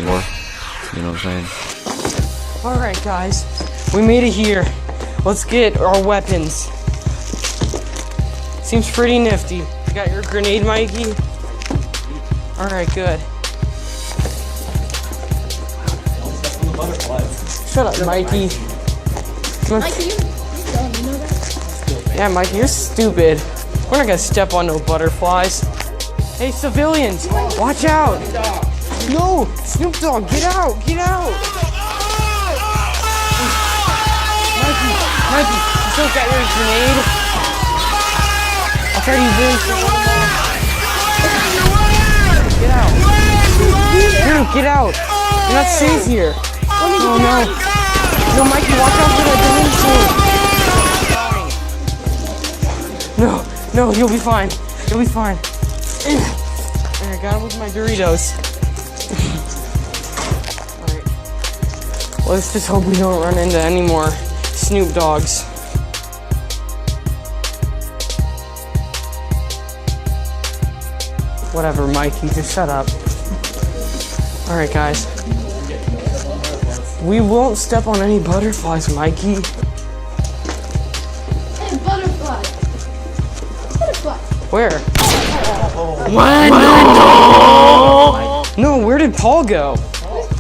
more. You know what I'm saying? Alright guys, we made it here. Let's get our weapons. Seems pretty nifty. You got your grenade, Mikey? Alright, good. Shut up, Mikey. Mikey, you're dumb, you know that? Yeah, Mikey, you're stupid. We're not gonna step on no butterflies. Hey, civilians, watch out! No, Snoop Dogg, get out, get out! Mikey, you still got your grenade? I'll try to use this. Get out. Dude, get out. You're not safe here. Oh no. No, Mikey, watch out for that grenade sword. No, you'll be fine. You'll be fine. Alright, got him with my Doritos. Alright. Let's just hope we don't run into any more Snoop Dogs. Whatever, Mikey, just shut up. Alright, guys. We won't step on any butterflies, Mikey. Hey, butterfly. Butterfly. Where? What? No, where did Paul go?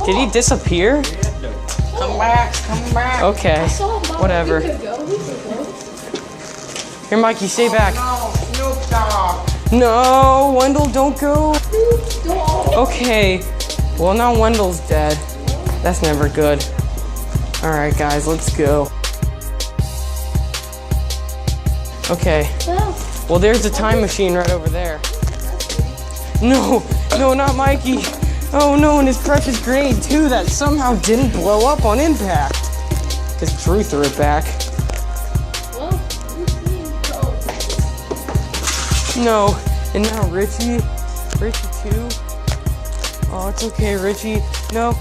Did he disappear? Come back. Okay, whatever. We could go. Here, Mikey, stay back. No, Snoop Dogg. No, Wendell, don't go. Dog. Okay, well, now Wendell's dead. That's never good. Alright, guys, let's go. Okay, well, there's a time machine right over there. No, not Mikey. Oh no, and his precious grenade too that somehow didn't blow up on impact. Because Drew threw it back. No, and now Richie too. Oh, it's okay, Richie. No.